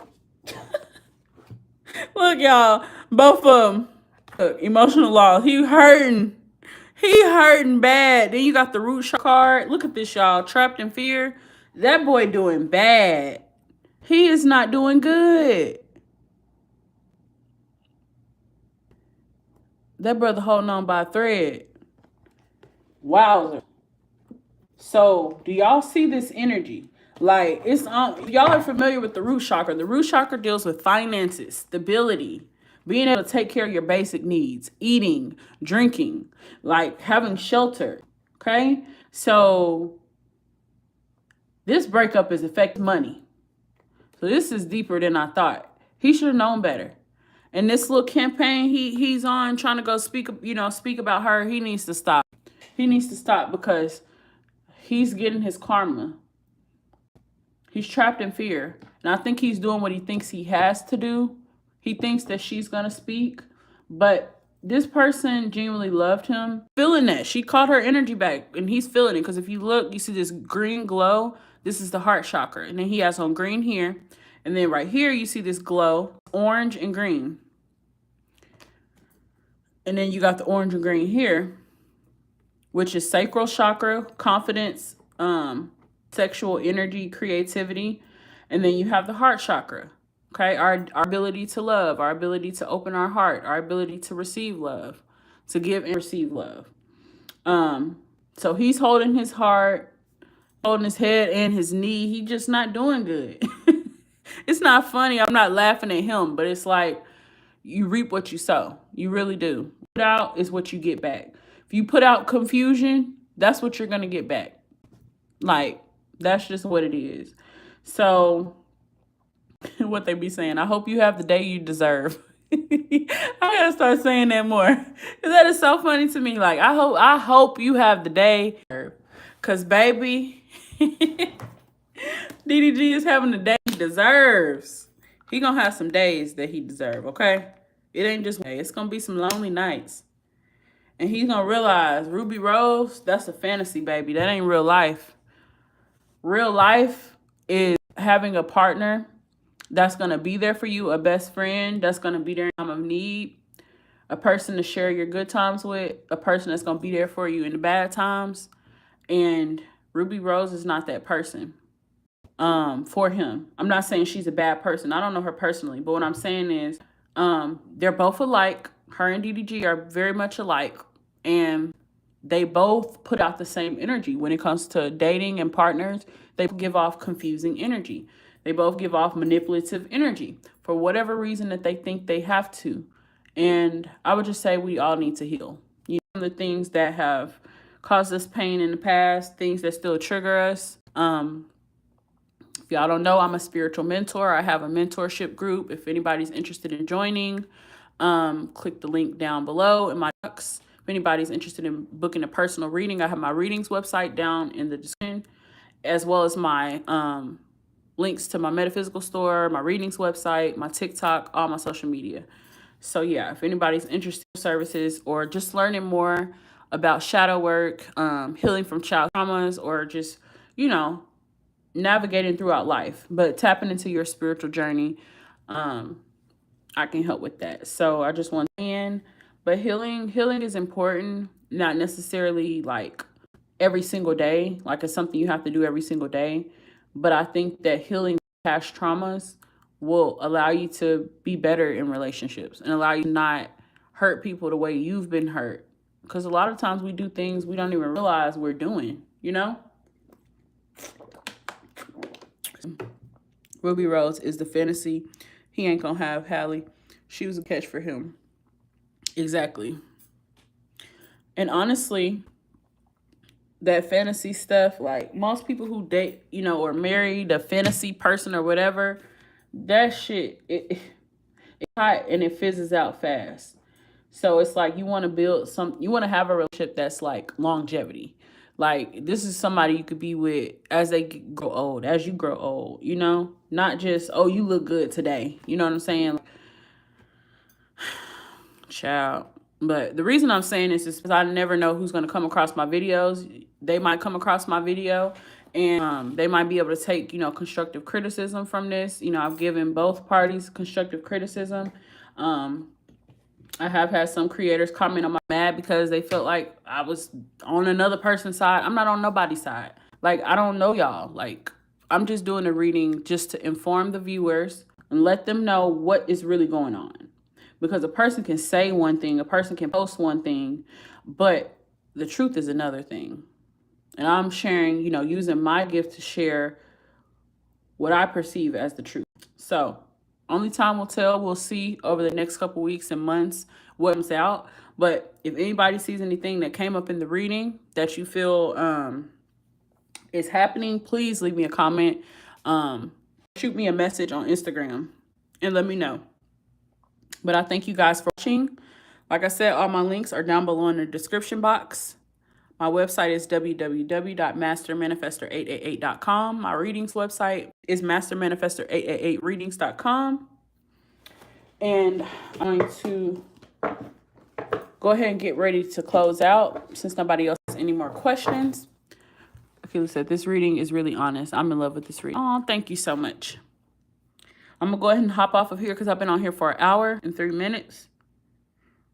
Look, y'all, both of them. Look, emotional loss. He hurting bad. Then you got the root card. Look at this, y'all. Trapped in fear. That boy doing bad. He is not doing good. That brother holding on by a thread. Wowzer. So, do y'all see this energy? Like, it's y'all are familiar with the root chakra. The root chakra deals with finances, stability, being able to take care of your basic needs, eating, drinking, like having shelter. Okay? So, this breakup is affecting money. So, this is deeper than I thought. He should have known better. And this little campaign he's on trying to go speak about her, he needs to stop. He needs to stop because he's getting his karma. He's trapped in fear. And I think he's doing what he thinks he has to do. He thinks that she's going to speak. But this person genuinely loved him. Feeling that. She called her energy back. And he's feeling it. Because if you look, you see this green glow. This is the heart chakra. And then he has on green here. And then right here, you see this glow. Orange and green. And then you got the orange and green here, which is sacral chakra, confidence, sexual energy, creativity. And then you have the heart chakra. Okay, our ability to love, our ability to open our heart, our ability to receive love, to give and receive love. So he's holding his heart, holding his head and his knee. He just not doing good. It's not funny. I'm not laughing at him, but it's like you reap what you sow. You really do. Put out is what you get back. If you put out confusion, that's what you're going to get back. Like, that's just what it is. So what they be saying, I hope you have the day you deserve. I gotta start saying that more, because that is so funny to me. Like, I hope you have the day, because baby, DDG is having the day he deserves. He gonna have some days that he deserve. Okay, it ain't just day. It's gonna be some lonely nights, and he's gonna realize Ruby Rose, that's a fantasy, baby. That ain't real life. Real life is having a partner that's going to be there for you, a best friend that's going to be there in time of need, a person to share your good times with, a person that's going to be there for you in the bad times. And Ruby Rose is not that person for him. I'm not saying she's a bad person. I don't know her personally, but what I'm saying is they're both alike. Her and DDG are very much alike, and they both put out the same energy when it comes to dating and partners. They give off confusing energy. They both give off manipulative energy for whatever reason that they think they have to. And I would just say we all need to heal. You know, the things that have caused us pain in the past, things that still trigger us. If y'all don't know, I'm a spiritual mentor. I have a mentorship group. If anybody's interested in joining, click the link down below in my box. If anybody's interested in booking a personal reading, I have my readings website down in the description, as well as my links to my metaphysical store, my readings website, my TikTok, all my social media. So yeah, if anybody's interested in services or just learning more about shadow work, healing from child traumas, or just, you know, navigating throughout life, but tapping into your spiritual journey, I can help with that. So I just want to end, but healing is important, not necessarily like every single day, like it's something you have to do every single day. But I think that healing past traumas will allow you to be better in relationships and allow you to not hurt people the way you've been hurt. Because a lot of times we do things we don't even realize we're doing, you know? Ruby Rose is the fantasy. He ain't gonna have Halle. She was a catch for him. Exactly. And honestly, that fantasy stuff, like most people who date, you know, or marry the fantasy person or whatever, that shit, it's hot and it fizzes out fast. So it's like you want to build you want to have a relationship that's like longevity. Like, this is somebody you could be with as they grow old, as you grow old, you know? Not just, oh, you look good today. You know what I'm saying? Child. But the reason I'm saying this is because I never know who's going to come across my videos. They might come across my video and they might be able to take, you know, constructive criticism from this. You know, I've given both parties constructive criticism. I have had some creators comment on my mad because they felt like I was on another person's side. I'm not on nobody's side. Like, I don't know y'all. Like, I'm just doing a reading just to inform the viewers and let them know what is really going on. Because a person can say one thing, a person can post one thing, but the truth is another thing. And I'm sharing, you know, using my gift to share what I perceive as the truth. So only time will tell. We'll see over the next couple weeks and months what comes out. But if anybody sees anything that came up in the reading that you feel is happening, please leave me a comment. Shoot me a message on Instagram and let me know. But I thank you guys for watching. Like I said, all my links are down below in the description box. My website is www.mastermanifestor888.com. My readings website is mastermanifestor888readings.com. And I'm going to go ahead and get ready to close out since nobody else has any more questions. Okay, said this reading is really honest. I'm in love with this reading. Oh, thank you so much. I'm going to go ahead and hop off of here because I've been on here for an hour and 3 minutes.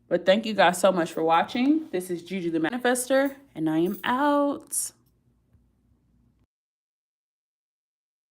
But thank you guys so much for watching. This is Juju the Manifestor, and I am out.